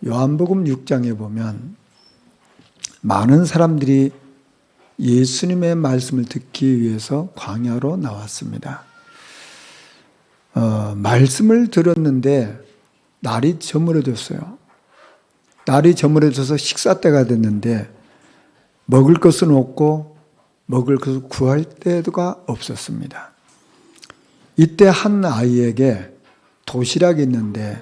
요한복음 6장에 보면 많은 사람들이 예수님의 말씀을 듣기 위해서 광야로 나왔습니다. 말씀을 들었는데 날이 저물어졌어요. 날이 저물어져서 식사 때가 됐는데 먹을 것은 없고 먹을 것을 구할 데가 없었습니다. 이때 한 아이에게 도시락이 있는데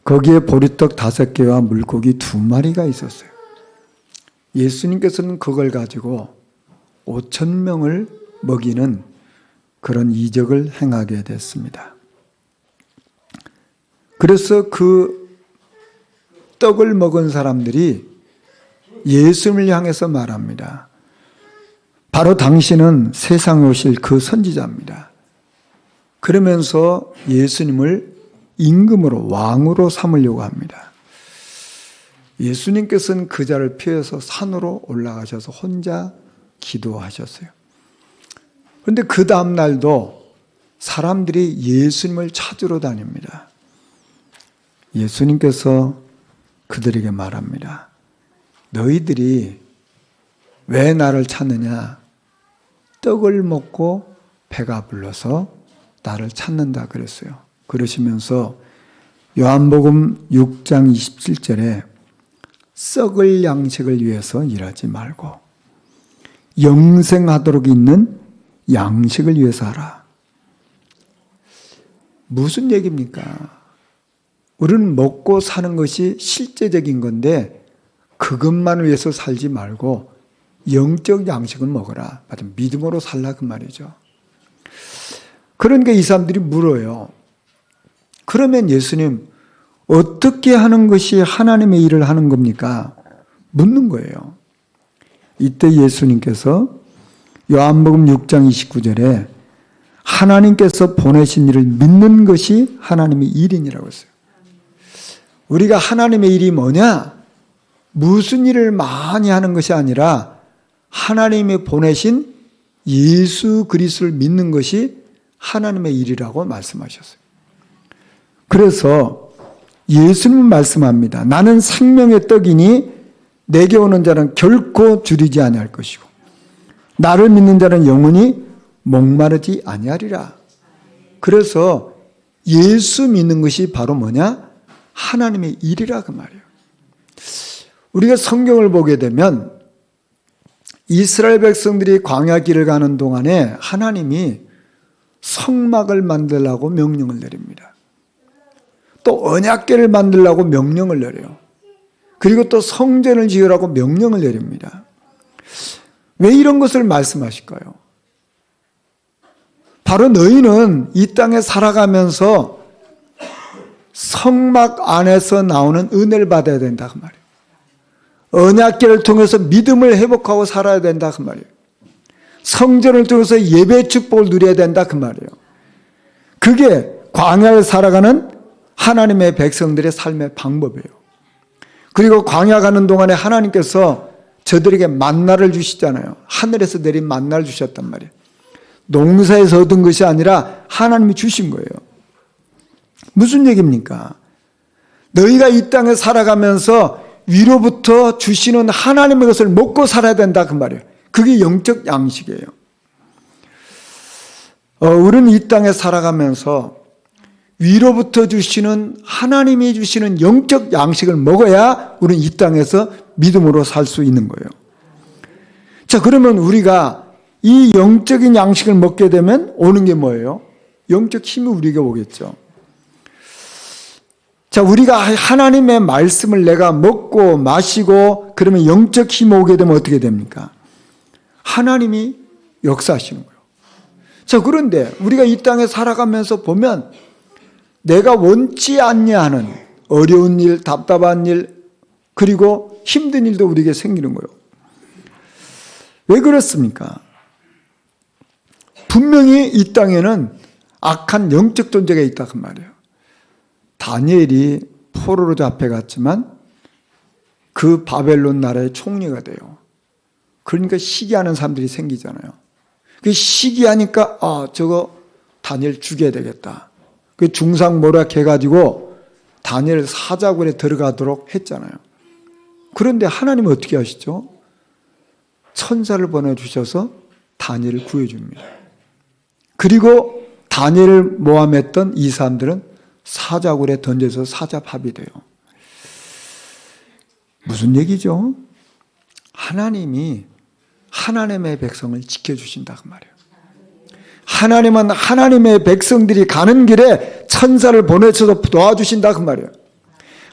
거기에 보리떡 5개와 물고기 2마리가 있었어요. 예수님께서는 그걸 가지고 5,000명을 먹이는 그런 이적을 행하게 됐습니다. 그래서 그 떡을 먹은 사람들이 예수님을 향해서 말합니다. 바로 당신은 세상에 오실 그 선지자입니다. 그러면서 예수님을 임금으로 왕으로 삼으려고 합니다. 예수님께서는 그 자를 피해서 산으로 올라가셔서 혼자 기도하셨어요. 그런데 그 다음 날도 사람들이 예수님을 찾으러 다닙니다. 예수님께서 그들에게 말합니다. 너희들이 왜 나를 찾느냐? 떡을 먹고 배가 불러서 나를 찾는다 그랬어요. 그러시면서 요한복음 6장 27절에 썩을 양식을 위해서 일하지 말고 영생하도록 있는 양식을 위해서 하라. 무슨 얘기입니까? 우리는 먹고 사는 것이 실제적인 건데 그것만 위해서 살지 말고 영적 양식을 먹어라. 믿음으로 살라 그 말이죠. 그러니까 이 사람들이 물어요. 그러면 예수님 어떻게 하는 것이 하나님의 일을 하는 겁니까? 묻는 거예요. 이때 예수님께서 요한복음 6장 29절에 하나님께서 보내신 일을 믿는 것이 하나님의 일이라고 했어요. 우리가 하나님의 일이 뭐냐? 무슨 일을 많이 하는 것이 아니라 하나님이 보내신 예수 그리스도를 믿는 것이 하나님의 일이라고 말씀하셨어요. 그래서 예수님은 말씀합니다. 나는 생명의 떡이니 내게 오는 자는 결코 줄이지 아니할 것이고 나를 믿는 자는 영원히 목마르지 아니하리라. 그래서 예수 믿는 것이 바로 뭐냐? 하나님의 일이라 그 말이에요. 우리가 성경을 보게 되면 이스라엘 백성들이 광야 길을 가는 동안에 하나님이 성막을 만들라고 명령을 내립니다. 또 언약궤를 만들라고 명령을 내려요. 그리고 또 성전을 지으라고 명령을 내립니다. 왜 이런 것을 말씀하실까요? 바로 너희는 이 땅에 살아가면서 성막 안에서 나오는 은혜를 받아야 된다 그 말이에요. 언약궤를 통해서 믿음을 회복하고 살아야 된다 그 말이에요. 성전을 통해서 예배 축복을 누려야 된다 그 말이에요. 그게 광야에 살아가는 하나님의 백성들의 삶의 방법이에요. 그리고 광야 가는 동안에 하나님께서 저들에게 만나를 주시잖아요. 하늘에서 내린 만나를 주셨단 말이에요. 농사에서 얻은 것이 아니라 하나님이 주신 거예요. 무슨 얘기입니까? 너희가 이 땅에 살아가면서 위로부터 주시는 하나님의 것을 먹고 살아야 된다 그 말이에요. 그게 영적 양식이에요. 우리는 이 땅에 살아가면서 위로부터 주시는 하나님이 주시는 영적 양식을 먹어야 우리는 이 땅에서 믿음으로 살 수 있는 거예요. 자, 그러면 우리가 이 영적인 양식을 먹게 되면 오는 게 뭐예요? 영적 힘이 우리에게 오겠죠. 자, 우리가 하나님의 말씀을 내가 먹고 마시고 그러면 영적 힘이 오게 되면 어떻게 됩니까? 하나님이 역사하시는 거예요. 자, 그런데 우리가 이 땅에 살아가면서 보면 내가 원치 않냐 하는 어려운 일, 답답한 일, 그리고 힘든 일도 우리에게 생기는 거예요. 왜 그렇습니까? 분명히 이 땅에는 악한 영적 존재가 있다 그 말이에요. 다니엘이 포로로 잡혀갔지만 그 바벨론 나라의 총리가 돼요. 그러니까 시기하는 사람들이 생기잖아요. 그 시기하니까 저거 다니엘 죽여야 되겠다. 그 중상모략 해가지고 다니엘 사자굴에 들어가도록 했잖아요. 그런데 하나님은 어떻게 하시죠? 천사를 보내주셔서 다니엘을 구해줍니다. 그리고 다니엘을 모함했던 이 사람들은 사자굴에 던져서 사자밥이 돼요. 무슨 얘기죠? 하나님이 하나님의 백성을 지켜주신다 그 말이에요. 하나님은 하나님의 백성들이 가는 길에 천사를 보내셔서 도와주신다 그 말이에요.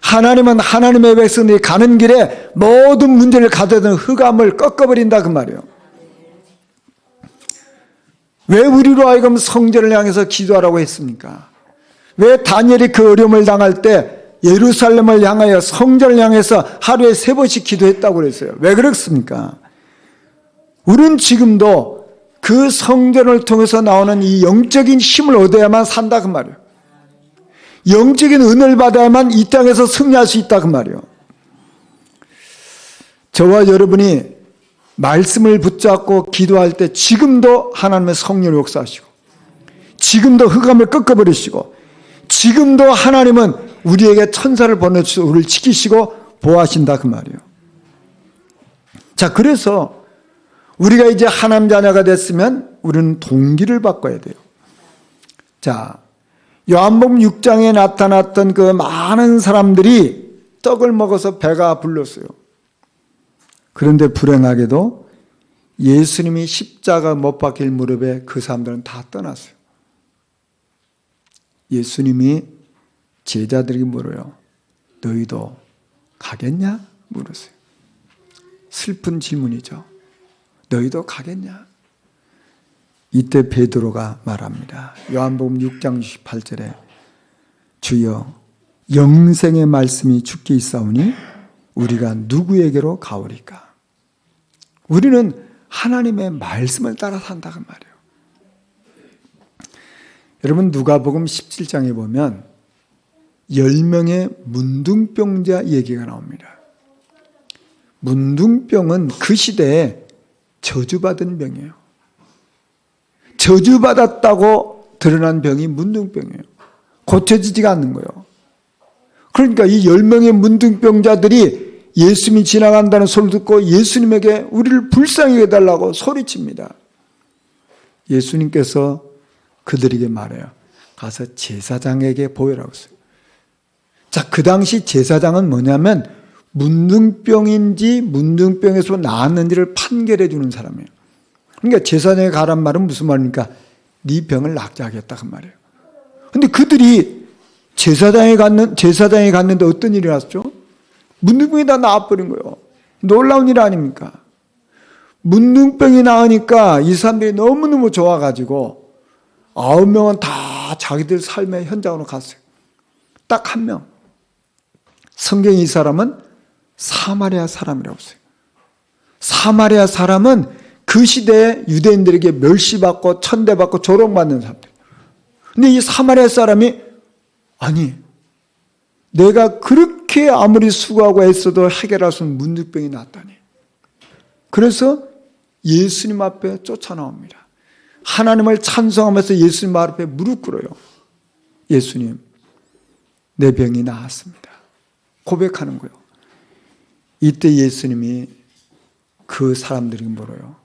하나님은 하나님의 백성들이 가는 길에 모든 문제를 가져다 흑암을 꺾어버린다 그 말이에요. 왜 우리로 하여금 성전을 향해서 기도하라고 했습니까? 왜 다니엘이 그 어려움을 당할 때 예루살렘을 향하여 성전을 향해서 하루에 3번씩 기도했다고 그랬어요? 왜 그렇습니까? 우리는 지금도 그 성전을 통해서 나오는 이 영적인 힘을 얻어야만 산다 그 말이에요. 영적인 은혜를 받아야만 이 땅에서 승리할 수 있다 그 말이에요. 저와 여러분이 말씀을 붙잡고 기도할 때 지금도 하나님의 성령을 역사하시고, 지금도 흑암을 꺾어버리시고, 지금도 하나님은 우리에게 천사를 보내주셔서 우리를 지키시고 보호하신다 그 말이에요. 자, 그래서 우리가 이제 하나님 자녀가 됐으면 우리는 동기를 바꿔야 돼요. 자, 요한복음 6장에 나타났던 그 많은 사람들이 떡을 먹어서 배가 불렀어요. 그런데 불행하게도 예수님이 십자가 못 박힐 무렵에 그 사람들은 다 떠났어요. 예수님이 제자들에게 물어요. 너희도 가겠냐? 물었어요. 슬픈 질문이죠. 너희도 가겠냐? 이때 베드로가 말합니다. 요한복음 6장 68절에 주여 영생의 말씀이 주께 있사오니 우리가 누구에게로 가오리까? 우리는 하나님의 말씀을 따라 산다는 말이에요. 여러분 누가복음 17장에 보면 10명의 문둥병자 얘기가 나옵니다. 문둥병은 그 시대에 저주받은 병이에요. 저주받았다고 드러난 병이 문둥병이에요. 고쳐지지가 않는 거예요. 그러니까 이 10명의 문둥병자들이 예수님이 지나간다는 소리를 듣고 예수님에게 우리를 불쌍히 해달라고 소리칩니다. 예수님께서 그들에게 말해요. 가서 제사장에게 보여라고 했어요. 자, 그 당시 제사장은 뭐냐면 문둥병인지 문둥병에서 나았는지를 판결해 주는 사람이에요. 그러니까 제사장에 가란 말은 무슨 말입니까? 네 병을 낫게 하겠다 그 말이에요. 근데 그들이 제사장에 갔는데 어떤 일이 났죠? 문둥병이 다 나아버린 거예요. 놀라운 일 아닙니까? 문둥병이 나으니까 이 사람들이 너무너무 좋아가지고 9명은 다 자기들 삶의 현장으로 갔어요. 딱 1명. 성경에 이 사람은 사마리아 사람이라고 했어요. 사마리아 사람은 그 시대에 유대인들에게 멸시받고 천대받고 조롱받는 사람들. 근데 이 사마리아 사람이 아니 내가 그렇게 아무리 수고하고 애써도 해결할 수 없는 문둥병이 났다니. 그래서 예수님 앞에 쫓아나옵니다. 하나님을 찬송하면서 예수님 앞에 무릎 꿇어요. 예수님, 내 병이 나았습니다. 고백하는 거예요. 이때 예수님이 그 사람들에게 물어요.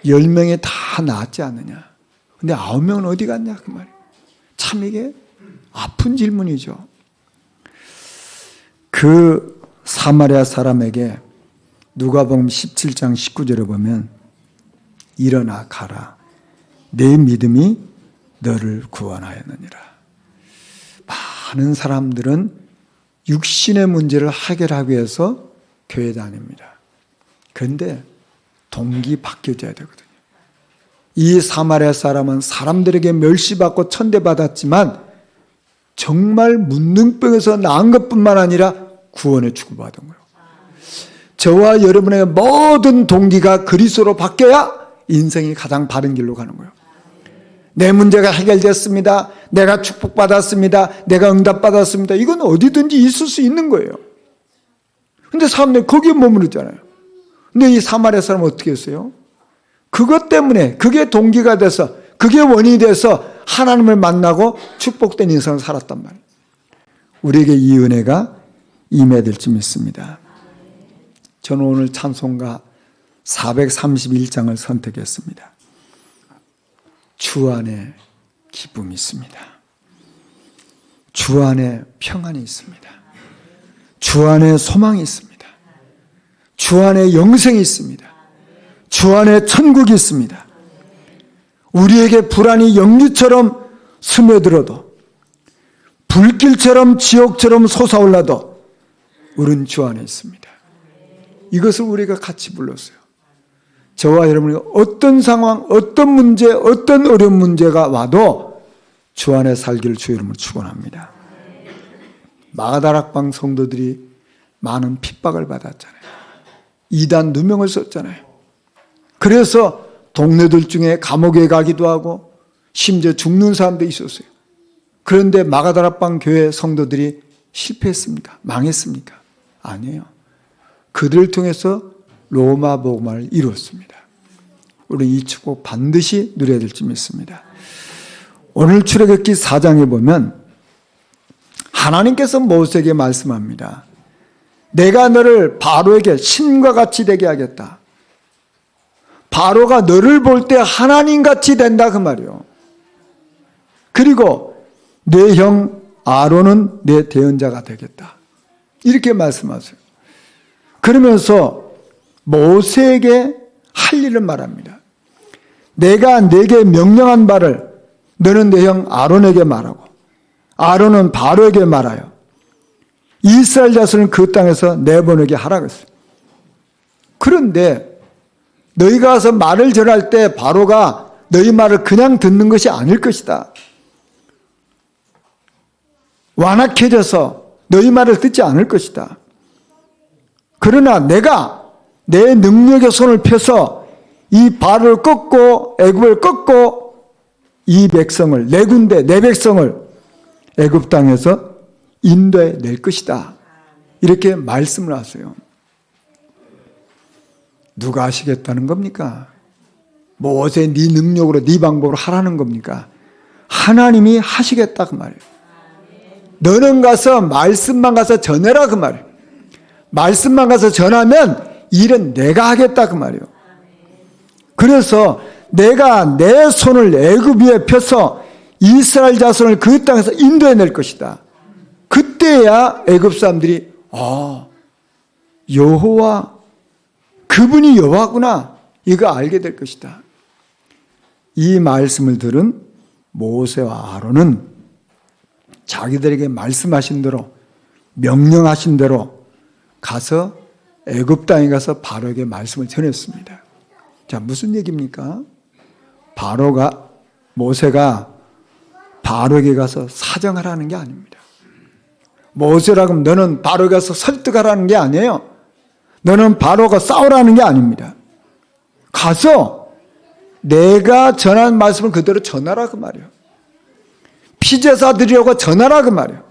10명이 다 나았지 않느냐? 근데 9명은 어디 갔냐? 그 말이에요. 참 이게 아픈 질문이죠. 그 사마리아 사람에게 누가복음 17장 19절에 보면 일어나 가라. 내 믿음이 너를 구원하였느니라. 많은 사람들은 육신의 문제를 해결하기 위해서 교회 다닙니다. 그런데 동기 바뀌어져야 되거든요. 이 사마리아 사람은 사람들에게 멸시받고 천대받았지만 정말 문둥병에서 나은 것뿐만 아니라 구원의 축복받은 거예요. 저와 여러분의 모든 동기가 그리스도로 바뀌어야 인생이 가장 바른 길로 가는 거예요. 내 문제가 해결됐습니다. 내가 축복받았습니다. 내가 응답받았습니다. 이건 어디든지 있을 수 있는 거예요. 근데 사람들이 거기에 머무르잖아요. 근데 이 사마리아 사람은 어떻게 했어요? 그것 때문에 그게 동기가 돼서 그게 원인이 돼서 하나님을 만나고 축복된 인생을 살았단 말이에요. 우리에게 이 은혜가 임해야 될지 믿습니다. 저는 오늘 찬송가 431장을 선택했습니다. 주 안에 기쁨이 있습니다. 주 안에 평안이 있습니다. 주 안에 소망이 있습니다. 주 안에 영생이 있습니다. 주 안에 천국이 있습니다. 우리에게 불안이 영류처럼 스며들어도 불길처럼 지옥처럼 솟아올라도 우리는 주 안에 있습니다. 이것을 우리가 같이 불렀어요. 저와 여러분이 어떤 상황, 어떤 문제, 어떤 어려운 문제가 와도 주 안에 살기를 주 이름으로 축원합니다. 마가다락방 성도들이 많은 핍박을 받았잖아요. 이단 누명을 썼잖아요. 그래서 동료들 중에 감옥에 가기도 하고 심지어 죽는 사람도 있었어요. 그런데 마가다락방 교회 성도들이 실패했습니까? 망했습니까? 아니에요. 그들을 통해서 로마 복음화를 이루었습니다. 우리 이 축복 반드시 누려야 될지 믿습니다. 오늘 출애굽기 4장에 보면 하나님께서 모세에게 말씀합니다. 내가 너를 바로에게 신과 같이 되게 하겠다. 바로가 너를 볼 때 하나님같이 된다 그 말이요. 그리고 내 형 아론은 내 대언자가 되겠다. 이렇게 말씀하세요. 그러면서 모세에게 할 일을 말합니다. 내가 내게 명령한 바를 너는 내 형 아론에게 말하고 아론은 바로에게 말하여 이스라엘 자손을 그 땅에서 내보내게 하라 그랬어요. 그런데 너희가 와서 말을 전할 때 바로가 너희 말을 그냥 듣는 것이 아닐 것이다. 완악해져서 너희 말을 듣지 않을 것이다. 그러나 내가 내 능력의 손을 펴서 이 바로를 꺾고 애굽을 꺾고 이 백성을 내 군대 내 백성을 애굽 땅에서 인도해 낼 것이다. 이렇게 말씀을 하세요. 누가 하시겠다는 겁니까? 모세 네 능력으로 네 방법으로 하라는 겁니까? 하나님이 하시겠다 그 말이에요. 너는 가서 말씀만 가서 전해라 그 말이에요. 말씀만 가서 전하면 일은 내가 하겠다 그 말이에요. 그래서 내가 내 손을 애굽 위에 펴서 이스라엘 자손을 그 땅에서 인도해 낼 것이다. 그때야 애굽 사람들이 여호와 그분이 여호와구나 이거 알게 될 것이다. 이 말씀을 들은 모세와 아론은 자기들에게 말씀하신 대로 명령하신 대로 가서 애굽 땅에 가서 바로에게 말씀을 전했습니다. 자, 무슨 얘기입니까? 모세가 바로에게 가서 사정하라는 게 아닙니다. 모세라고 하면 너는 바로에 가서 설득하라는 게 아니에요. 너는 바로가 싸우라는 게 아닙니다. 가서 내가 전한 말씀을 그대로 전하라 그 말이에요. 피제사 드리려고 전하라 그 말이에요.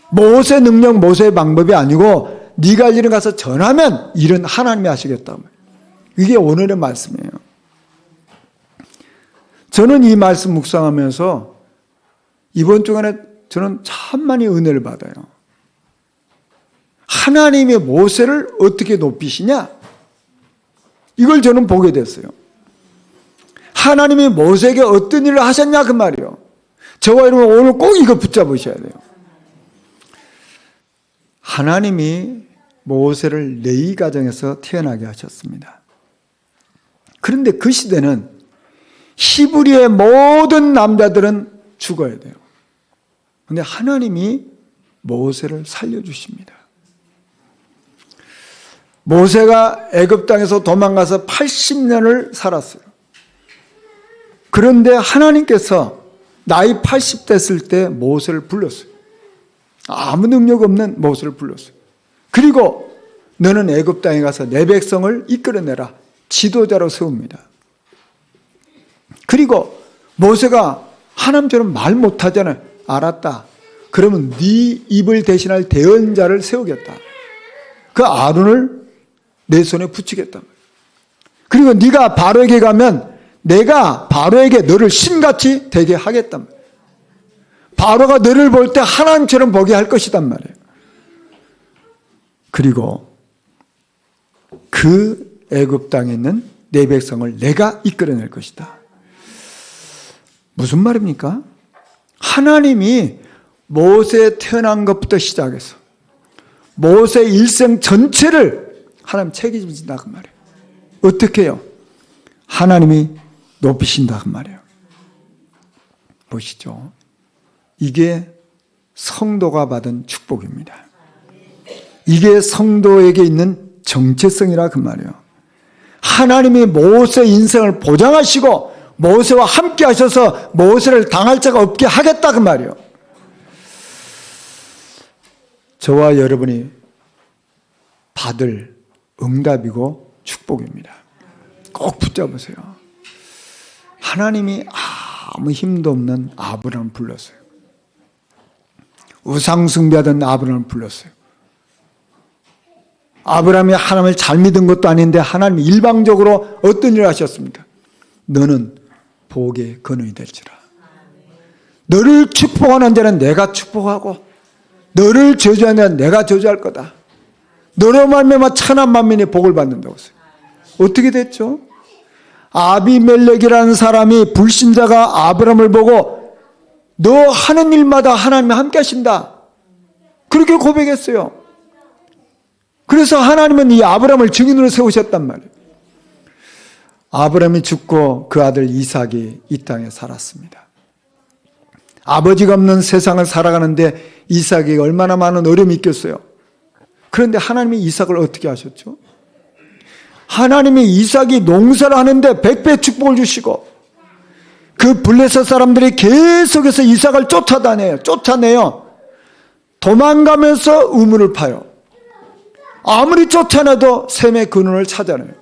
모세 능력, 모세의 방법이 아니고 네가 할 일은 가서 전하면 일은 하나님이 하시겠다. 이게 오늘의 말씀이에요. 저는 이 말씀 묵상하면서 이번 주간에 저는 참 많이 은혜를 받아요. 하나님이 모세를 어떻게 높이시냐? 이걸 저는 보게 됐어요. 하나님이 모세에게 어떤 일을 하셨냐 그 말이에요. 저와 여러분 오늘 꼭 이거 붙잡으셔야 돼요. 하나님이 모세를 레위 가정에서 태어나게 하셨습니다. 그런데 그 시대는 히브리의 모든 남자들은 죽어야 돼요. 그런데 하나님이 모세를 살려주십니다. 모세가 애굽 땅에서 도망가서 80년을 살았어요. 그런데 하나님께서 나이 80 됐을 때 모세를 불렀어요. 아무 능력 없는 모세를 불렀어요. 그리고 너는 애굽 땅에 가서 내 백성을 이끌어내라. 지도자로 세웁니다. 그리고 모세가 하나님처럼 말 못하잖아요. 알았다. 그러면 네 입을 대신할 대언자를 세우겠다. 그 아론을 내 손에 붙이겠다. 그리고 네가 바로에게 가면 내가 바로에게 너를 신같이 되게 하겠다. 바로가 너를 볼 때 하나님처럼 보게 할 것이단 말이에요. 그리고 그 애굽 땅에 있는 내 백성을 내가 이끌어낼 것이다. 무슨 말입니까? 하나님이 모세 태어난 것부터 시작해서 모세 일생 전체를 하나님 책임진다 그 말이에요. 어떻게 해요? 하나님이 높이신다 그 말이에요. 보시죠. 이게 성도가 받은 축복입니다. 이게 성도에게 있는 정체성이라 그 말이에요. 하나님이 모세 인생을 보장하시고 모세와 함께 하셔서 모세를 당할 자가 없게 하겠다 그 말이에요. 저와 여러분이 받을 응답이고 축복입니다. 꼭 붙잡으세요. 하나님이 아무 힘도 없는 아브라함을 불렀어요. 우상 숭배하던 아브라함을 불렀어요. 아브라함이 하나님을 잘 믿은 것도 아닌데 하나님이 일방적으로 어떤 일을 하셨습니까? 너는 복의 근원이 될지라. 너를 축복하는 자는 내가 축복하고 너를 저주하는 자는 내가 저주할 거다. 너로 말미암아 천한 만민이 복을 받는다고 했어요. 어떻게 됐죠? 아비멜렉이라는 사람이 불신자가 아브라함을 보고 너 하는 일마다 하나님이 함께 하신다. 그렇게 고백했어요. 그래서 하나님은 이 아브라함을 증인으로 세우셨단 말이에요. 아브라함이 죽고 그 아들 이삭이 이 땅에 살았습니다. 아버지가 없는 세상을 살아가는데 이삭이 얼마나 많은 어려움이 있겠어요. 그런데 하나님이 이삭을 어떻게 하셨죠? 하나님이 이삭이 농사를 하는데 100배 축복을 주시고 그 블레셋 사람들이 계속해서 이삭을 쫓아내요. 도망가면서 우물을 파요. 아무리 쫓아내도 셈의 근원을 찾아내요.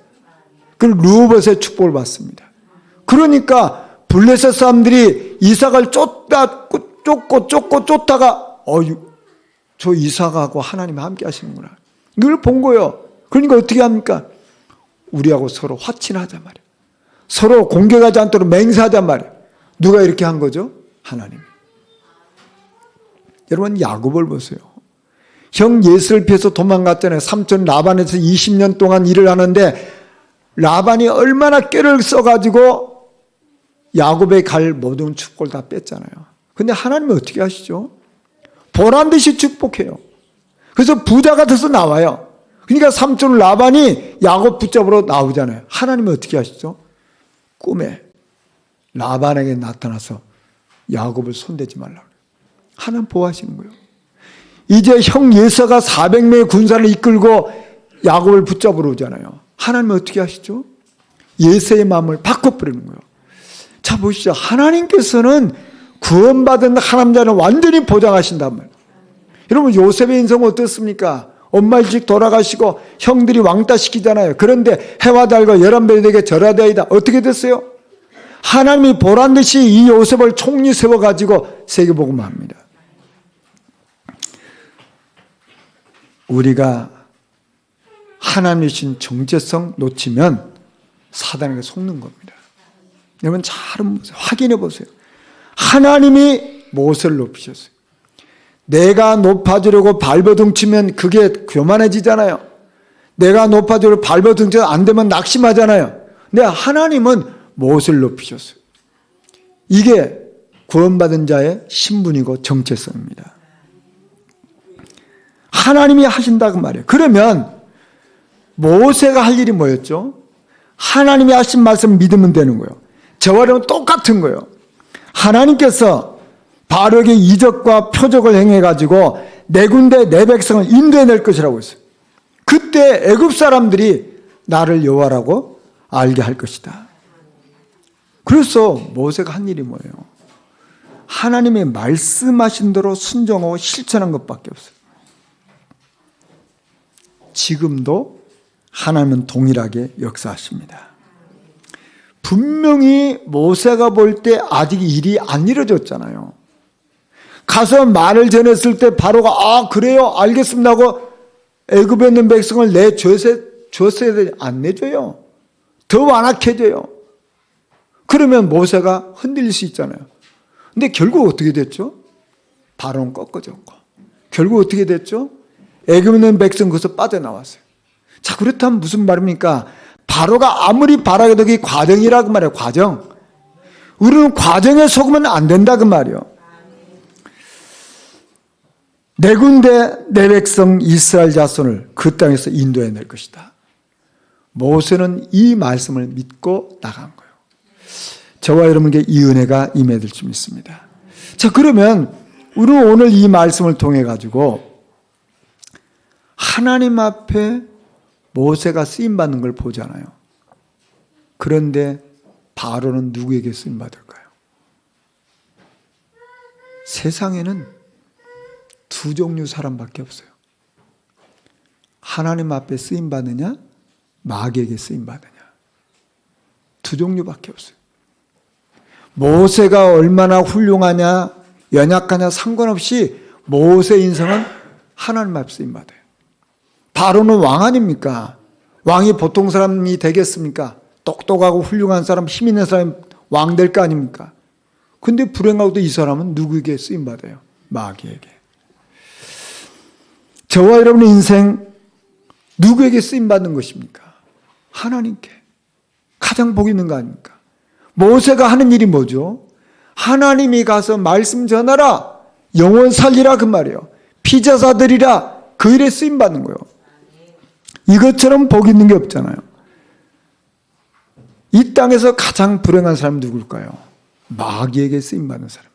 그리고 르호봇의 축복을 받습니다. 그러니까 블레셋 사람들이 이삭을 쫓다가 저 이삭하고 하나님이 함께 하시는구나. 이걸 본 거예요. 그러니까 어떻게 합니까? 우리하고 서로 화친하자 말이에요. 서로 공격하지 않도록 맹세하자 말이에요. 누가 이렇게 한 거죠? 하나님. 여러분 야곱을 보세요. 형 예스를 피해서 도망갔잖아요. 삼촌 라반에서 20년 동안 일을 하는데 라반이 얼마나 꾀를 써가지고 야곱의 갈 모든 축복을 다 뺐잖아요. 근데 하나님이 어떻게 하시죠? 보란듯이 축복해요. 그래서 부자가 돼서 나와요. 그러니까 삼촌 라반이 야곱 붙잡으러 나오잖아요. 하나님이 어떻게 하시죠? 꿈에 라반에게 나타나서 야곱을 손대지 말라고. 하나님 보호하시는 거예요. 이제 형 예서가 400명의 군사를 이끌고 야곱을 붙잡으러 오잖아요. 하나님이 어떻게 하시죠? 예서의 마음을 바꿔버리는 거예요. 자 보시죠. 하나님께서는 구원받은 하나님 자는 완전히 보장하신단 말이에요. 여러분 요셉의 인생은 어떻습니까? 엄마 일찍 돌아가시고 형들이 왕따 시키잖아요. 그런데 해와 달과 11별에게 절하되이다. 어떻게 됐어요? 하나님이 보란듯이 이 요셉을 총리 세워가지고 세계복음화합니다. 우리가 하나님이 주신 정체성 놓치면 사단에게 속는 겁니다. 여러분 잘 확인해 보세요. 하나님이 모세를 높이셨어요. 내가 높아지려고 발버둥치면 그게 교만해지잖아요. 내가 높아지려고 발버둥치면 안 되면 낙심하잖아요. 근데 하나님은 모세를 높이셨어요. 이게 구원받은 자의 신분이고 정체성입니다. 하나님이 하신다 그 말이에요. 그러면 모세가 할 일이 뭐였죠? 하나님이 하신 말씀 믿으면 되는 거예요. 저와 여러분 똑같은 거예요. 하나님께서 바로에게 이적과 표적을 행해가지고 네 군데 내 백성을 인도해낼 것이라고 했어요. 그때 애굽 사람들이 나를 여호와라고 알게 할 것이다. 그래서 모세가 한 일이 뭐예요? 하나님이 말씀하신 대로 순종하고 실천한 것밖에 없어요. 지금도 하나님은 동일하게 역사하십니다. 분명히 모세가 볼 때 아직 일이 안 이루어졌잖아요. 가서 말을 전했을 때 바로가 그래요 알겠습니다 하고 애굽에 있는 백성을 줬어야 되지 안 내줘요. 더 완악해져요. 그러면 모세가 흔들릴 수 있잖아요. 근데 결국 어떻게 됐죠? 바로는 꺾어졌고 결국 어떻게 됐죠? 애굽에 있는 백성 거기서 빠져나왔어요. 자, 그렇다면 무슨 말입니까? 바로가 아무리 바라게 되기 과정이라고 말이에요. 과정. 우리는 과정에 속으면 안 된다 그 말이에요. 내 군대 내 백성 이스라엘 자손을 그 땅에서 인도해낼 것이다. 모세는 이 말씀을 믿고 나간 거예요. 저와 여러분에게 이 은혜가 임해들 줄 믿습니다. 자, 그러면 우리는 오늘 이 말씀을 통해 가지고 하나님 앞에 모세가 쓰임받는 걸 보잖아요. 그런데 바로는 누구에게 쓰임받을까요? 세상에는 두 종류 사람밖에 없어요. 하나님 앞에 쓰임받느냐, 마귀에게 쓰임받느냐. 두 종류밖에 없어요. 모세가 얼마나 훌륭하냐, 연약하냐 상관없이 모세 인생은 하나님 앞에 쓰임받아요. 바로는 왕 아닙니까? 왕이 보통 사람이 되겠습니까? 똑똑하고 훌륭한 사람, 힘 있는 사람이 왕 될 거 아닙니까? 근데 불행하고도 이 사람은 누구에게 쓰임받아요? 마귀에게. 저와 여러분의 인생 누구에게 쓰임받는 것입니까? 하나님께. 가장 복 있는 거 아닙니까? 모세가 하는 일이 뭐죠? 하나님이 가서 말씀 전하라, 영혼 살리라 그 말이에요. 피자사 드리라, 그 일에 쓰임받는 거예요. 이것처럼 복 있는 게 없잖아요. 이 땅에서 가장 불행한 사람은 누굴까요? 마귀에게 쓰임받는 사람.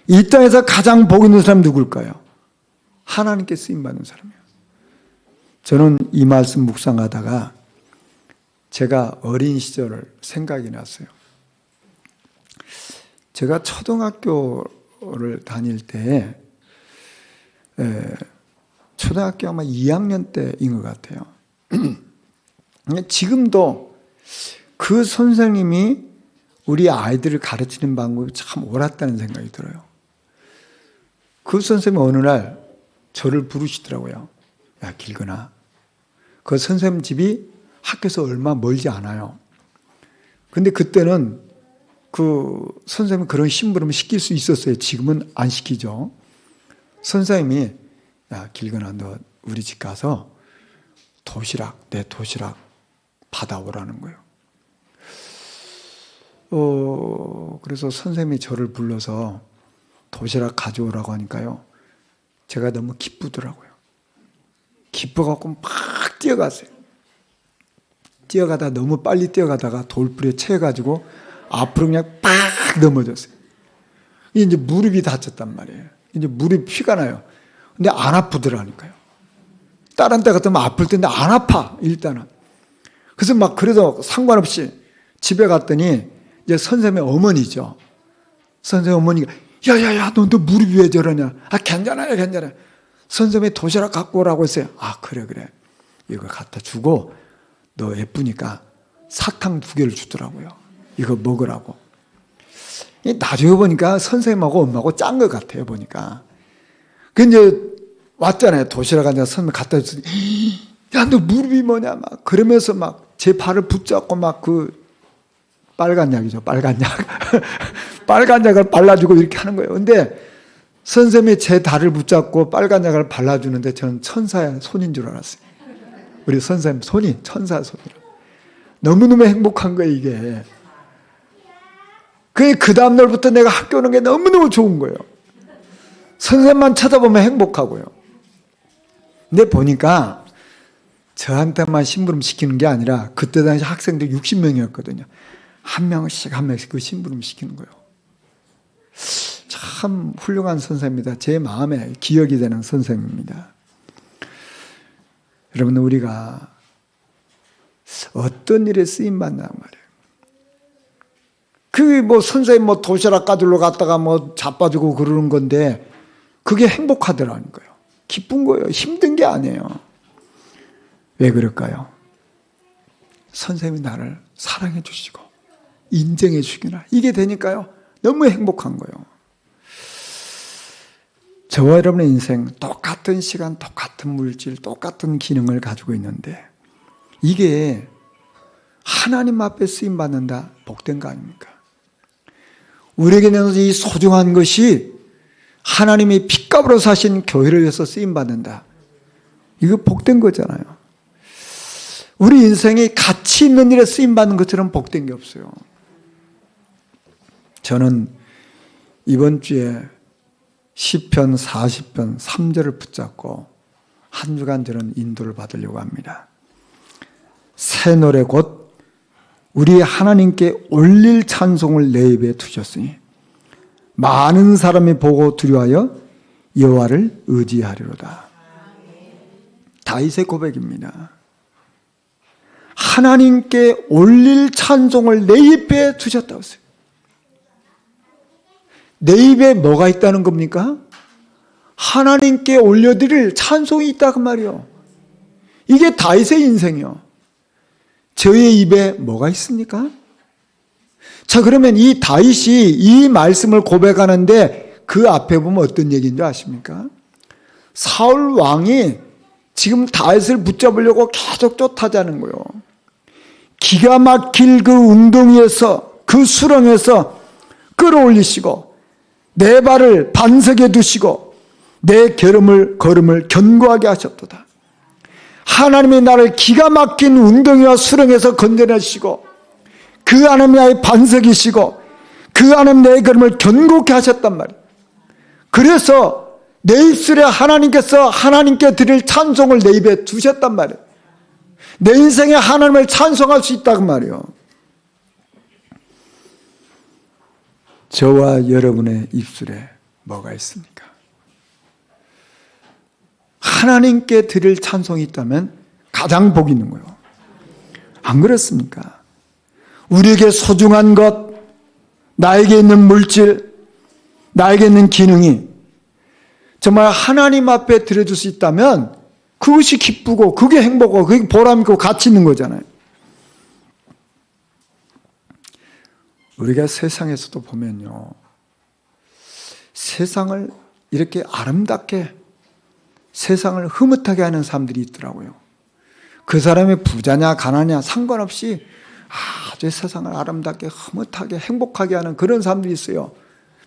이 땅에서 가장 복 있는 사람은 누굴까요? 하나님께 쓰임받는 사람이에요. 저는 이 말씀 묵상하다가 제가 어린 시절을 생각이 났어요. 제가 초등학교를 다닐 때 초등학교 아마 2학년 때인 것 같아요. 지금도 그 선생님이 우리 아이들을 가르치는 방법이 참 옳았다는 생각이 들어요. 그 선생님이 어느 날 저를 부르시더라고요. 야, 길거나. 그 선생님 집이 학교에서 얼마 멀지 않아요. 근데 그때는 그 선생님이 그런 심부름을 시킬 수 있었어요. 지금은 안 시키죠. 선생님이 야, 길거나 너 우리 집 가서 내 도시락 받아오라는 거예요. 그래서 선생님이 저를 불러서 도시락 가져오라고 하니까요. 제가 너무 기쁘더라고요. 기뻐갖고 막 뛰어갔어요. 뛰어가다 너무 빨리 뛰어가다가 돌부리에 채가지고 앞으로 그냥 팍 넘어졌어요. 이제 무릎이 다쳤단 말이에요. 이제 무릎이 피가 나요. 근데 안 아프더라니까요. 다른 때 같으면 아플 텐데 안 아파, 일단은. 그래서 막 그래도 상관없이 집에 갔더니 이제 선생님의 어머니죠. 선생님 어머니가 야야야 너 무릎이 왜 저러냐. 아 괜찮아요 괜찮아요. 선생님이 도시락 갖고 오라고 했어요. 아 그래 이거 갖다 주고 너 예쁘니까 사탕 2개를 주더라고요. 이거 먹으라고. 나중에 보니까 선생님하고 엄마하고 짠 것 같아요 보니까. 그 이제 왔잖아요. 도시락 앉아서 선생님 갖다 줬더니 야 너 무릎이 뭐냐 막 그러면서 막 제 발을 붙잡고 막 그 빨간 약이죠. 빨간 약. 빨간 약을 발라주고 이렇게 하는 거예요. 근데 선생님이 제 다리를 붙잡고 빨간 약을 발라주는데 저는 천사의 손인 줄 알았어요. 우리 선생님 손이 천사 손이라. 너무너무 행복한 거예요 이게. 그 다음 날부터 내가 학교 오는 게 너무너무 좋은 거예요. 선생님만 쳐다보면 행복하고요. 근데 보니까 저한테만 심부름 시키는 게 아니라 그때 당시 학생들 60명이었거든요. 한 명씩 그 심부름 시키는 거예요. 참 훌륭한 선생님입니다. 제 마음에 기억이 되는 선생님입니다. 여러분 우리가 어떤 일에 쓰임받냐 말이에요. 그게 뭐 선생님 뭐 도시락 가지러 갔다가 뭐 자빠지고 그러는 건데 그게 행복하더라는 거예요. 기쁜 거예요. 힘든 게 아니에요. 왜 그럴까요? 선생님이 나를 사랑해 주시고 인정해 주시구나. 이게 되니까요. 너무 행복한 거예요. 저와 여러분의 인생 똑같은 시간, 똑같은 물질, 똑같은 기능을 가지고 있는데 이게 하나님 앞에 쓰임받는다 복된 거 아닙니까? 우리에게는 이 소중한 것이 하나님이 핏값으로 사신 교회를 위해서 쓰임받는다. 이거 복된 거잖아요. 우리 인생이 가치 있는 일에 쓰임받는 것처럼 복된 게 없어요. 저는 이번 주에 시편 40편 3절을 붙잡고 한 주간 저는 인도를 받으려고 합니다. 새 노래 곧 우리 하나님께 올릴 찬송을 내 입에 두셨으니 많은 사람이 보고 두려워하여 여호와를 의지하리로다. 다윗의 고백입니다. 하나님께 올릴 찬송을 내 입에 두셨다고 했어요. 내 입에 뭐가 있다는 겁니까? 하나님께 올려드릴 찬송이 있다 그 말이요. 이게 다윗의 인생이요. 저의 입에 뭐가 있습니까? 자, 그러면 이 다윗이 이 말씀을 고백하는데 그 앞에 보면 어떤 얘기인 줄 아십니까? 사울 왕이 지금 다윗을 붙잡으려고 계속 쫓아자는 거예요. 기가 막힐 그 웅덩이에서, 그 수렁에서 끌어올리시고 내 발을 반석에 두시고 내 걸음을 견고하게 하셨도다. 하나님이 나를 기가 막힌 웅덩이와 수렁에서 건져내시고 그 하나님이 나의 반석이시고 그 하나님 내 걸음을 견고케 하셨단 말이에요. 그래서 내 입술에 하나님께서 하나님께 드릴 찬송을 내 입에 두셨단 말이에요. 내 인생에 하나님을 찬송할 수 있다고 말이에요. 저와 여러분의 입술에 뭐가 있습니까? 하나님께 드릴 찬송이 있다면 가장 복 있는 거예요. 안 그렇습니까? 우리에게 소중한 것, 나에게 있는 물질, 나에게 있는 기능이 정말 하나님 앞에 드려줄 수 있다면 그것이 기쁘고 그게 행복하고 그게 보람있고 가치 있는 거잖아요. 우리가 세상에서도 보면요, 세상을 이렇게 아름답게, 세상을 흐뭇하게 하는 사람들이 있더라고요. 그 사람이 부자냐 가난하냐 상관없이 아주 세상을 아름답게 흐뭇하게 행복하게 하는 그런 사람들이 있어요.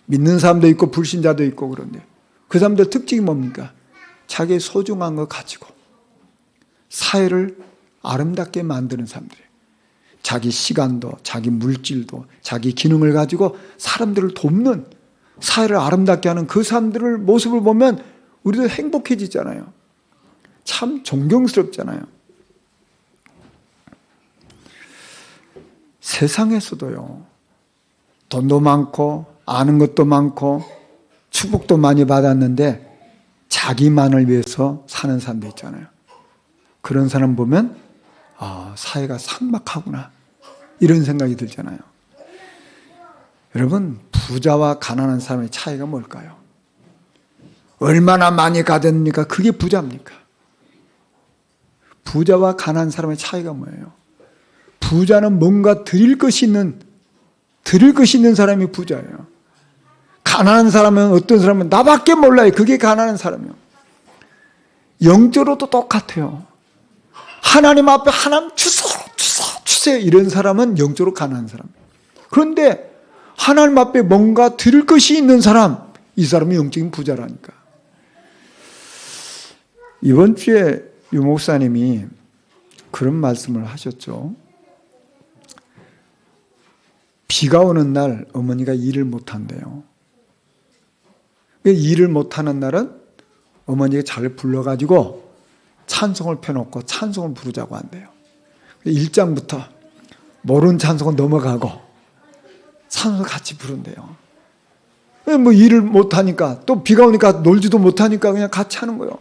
믿는 사람도 있고 불신자도 있고. 그런데 그 사람들 특징이 뭡니까? 자기의 소중한 거 가지고 사회를 아름답게 만드는 사람들이에요. 자기 시간도 자기 물질도 자기 기능을 가지고 사람들을 돕는, 사회를 아름답게 하는 그 사람들의 모습을 보면 우리도 행복해지잖아요. 참 존경스럽잖아요. 세상에서도요, 돈도 많고 아는 것도 많고 축복도 많이 받았는데 자기만을 위해서 사는 사람도 있잖아요. 그런 사람 보면 사회가 삭막하구나 이런 생각이 들잖아요. 여러분, 부자와 가난한 사람의 차이가 뭘까요? 얼마나 많이 가졌습니까? 그게 부자입니까? 부자와 가난한 사람의 차이가 뭐예요? 부자는 뭔가 드릴 것이 있는 사람이 부자예요. 가난한 사람은, 어떤 사람은 나밖에 몰라요. 그게 가난한 사람이에요. 영적으로도 똑같아요. 하나님 앞에 하나님 주세요 이런 사람은 영적으로 가난한 사람이에요. 그런데 하나님 앞에 뭔가 드릴 것이 있는 사람, 이 사람이 영적인 부자라니까. 이번 주에 유 목사님이 그런 말씀을 하셨죠. 비가 오는 날 어머니가 일을 못한대요. 일을 못하는 날은 어머니가 잘 불러가지고 찬송을 펴놓고 찬송을 부르자고 한대요. 1장부터 모르는 찬송은 넘어가고 찬송을 같이 부른대요. 뭐 일을 못하니까, 또 비가 오니까 놀지도 못하니까 그냥 같이 하는 거예요.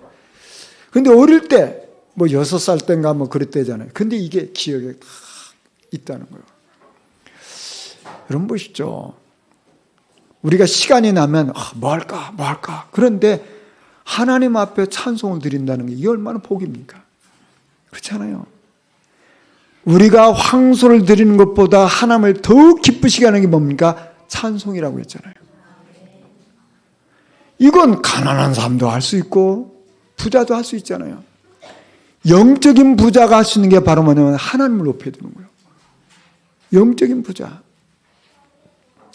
근데 어릴 때 뭐 6살 때인가 뭐 그랬대잖아요. 근데 이게 기억에 있다는 거예요. 여러분 보시죠. 우리가 시간이 나면 뭐 할까. 그런데 하나님 앞에 찬송을 드린다는 게 이게 얼마나 복입니까? 그렇잖아요. 우리가 황소를 드리는 것보다 하나님을 더욱 기쁘시게 하는 게 뭡니까? 찬송이라고 했잖아요. 이건 가난한 사람도 할 수 있고 부자도 할 수 있잖아요. 영적인 부자가 할 수 있는 게 바로 뭐냐면 하나님을 높여주는 거예요. 영적인 부자.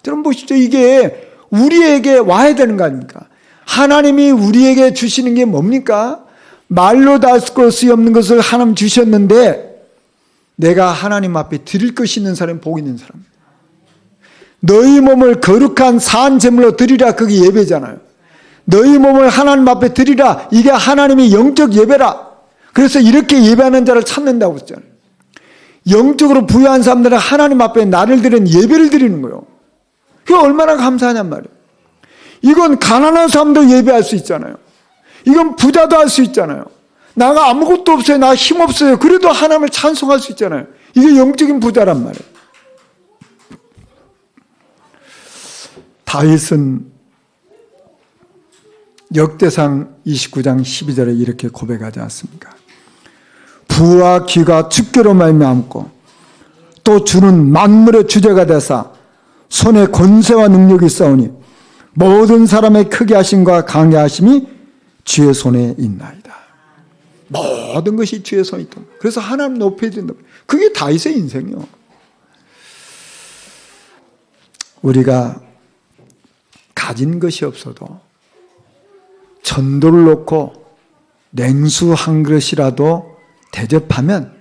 여러분 보시죠. 이게 우리에게 와야 되는 거 아닙니까? 하나님이 우리에게 주시는 게 뭡니까? 말로 다 할 것이 없는 것을 하나님 주셨는데 내가 하나님 앞에 드릴 것이 있는 사람이 복 있는 사람. 너희 몸을 거룩한 산 제물로 드리라. 그게 예배잖아요. 너희 몸을 하나님 앞에 드리라. 이게 하나님의 영적 예배라. 그래서 이렇게 예배하는 자를 찾는다고 했잖아요. 영적으로 부유한 사람들은 하나님 앞에 나를 드리는 예배를 드리는 거예요. 그게 얼마나 감사하냔 말이에요. 이건 가난한 사람도 예배할 수 있잖아요. 이건 부자도 할 수 있잖아요. 나가 아무것도 없어요. 나 힘 없어요. 그래도 하나님을 찬송할 수 있잖아요. 이게 영적인 부자란 말이에요. 다윗은 역대상 29장 12절에 이렇게 고백하지 않습니까? 부와 귀가 주께로 말미암고 또 주는 만물의 주제가 되사 손에 권세와 능력이 있사오니 모든 사람의 크게 하심과 강해 하심이 주의 손에 있나이다. 모든 것이 주의 손에 있다. 그래서 하나님 높여야 된다. 그게 다윗의 인생이요. 우리가 가진 것이 없어도 전도를 놓고 냉수 한 그릇이라도 대접하면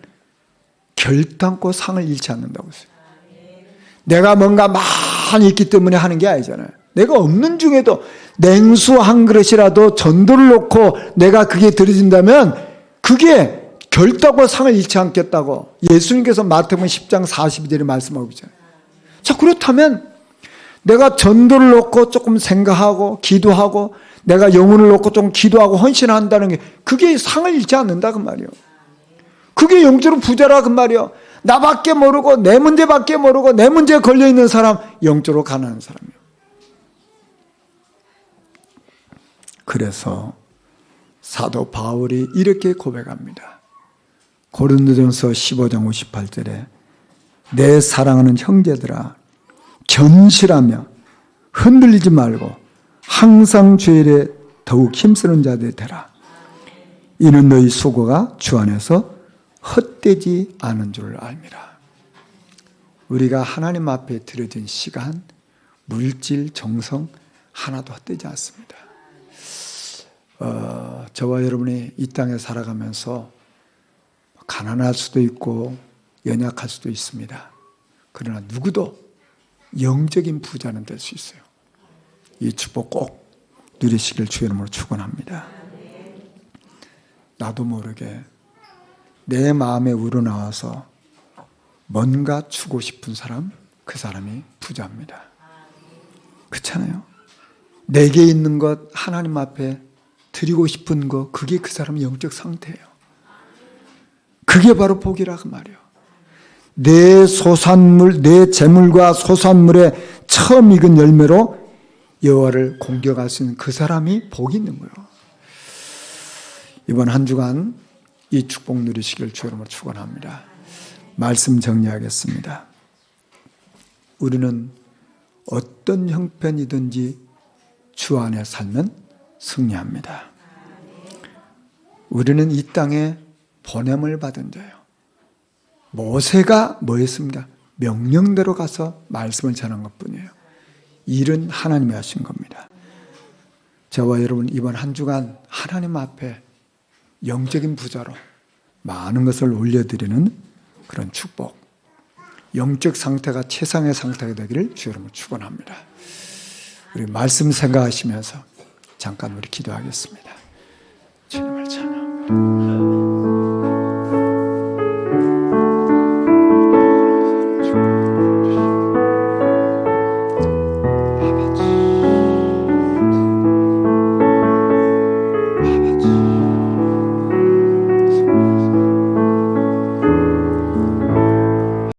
결단코 상을 잃지 않는다고 했어요. 내가 뭔가 많이 있기 때문에 하는 게 아니잖아요. 내가 없는 중에도 냉수 한 그릇이라도 전도를 놓고 내가 그게 드려진다면 그게 결단코 상을 잃지 않겠다고 예수님께서 마태복음 10장 42절에 말씀하고 있잖아요. 자, 그렇다면 내가 전도를 놓고 조금 생각하고 기도하고 내가 영혼을 놓고 좀 기도하고 헌신한다는 게 그게 상을 잃지 않는다 그 말이에요. 그게 영적으로 부자라 그 말이에요. 나밖에 모르고 내 문제밖에 모르고 내 문제에 걸려있는 사람 영적으로 가난한 사람이에요. 그래서 사도 바울이 이렇게 고백합니다. 고린도전서 15장 58절에 내 사랑하는 형제들아 견실하며 흔들리지 말고 항상 주의 일에 더욱 힘쓰는 자들이 되라. 이는 너희 수고가 주 안에서 헛되지 않은 줄 알미라. 우리가 하나님 앞에 드려진 시간, 물질, 정성 하나도 헛되지 않습니다. 저와 여러분이 이 땅에 살아가면서 가난할 수도 있고 연약할 수도 있습니다. 그러나 누구도 영적인 부자는 될 수 있어요. 이 축복 꼭 누리시길 주의 이름으로 축원합니다. 나도 모르게 내 마음에 우러나와서 뭔가 주고 싶은 사람, 그 사람이 부자입니다. 그렇잖아요. 내게 있는 것 하나님 앞에 드리고 싶은 것, 그게 그 사람의 영적 상태예요. 그게 바로 복이라 그 말이에요. 내 소산물, 내 재물과 소산물의 처음 익은 열매로 여호와를 공경할 수 있는 그 사람이 복이 있는 거예요. 이번 한 주간 이 축복 누리시길 주의 이름으로 축원합니다. 말씀 정리하겠습니다. 우리는 어떤 형편이든지 주 안에 살면 승리합니다. 우리는 이 땅에 보냄을 받은 자예요. 모세가 뭐 했습니까? 명령대로 가서 말씀을 전한 것뿐이에요. 일은 하나님이 하신 겁니다. 저와 여러분 이번 한 주간 하나님 앞에 영적인 부자로 많은 것을 올려드리는 그런 축복, 영적 상태가 최상의 상태가 되기를 주의 이름으로 축원합니다. 우리 말씀 생각하시면서 잠깐 우리 기도하겠습니다. 주님을 찬양합니다.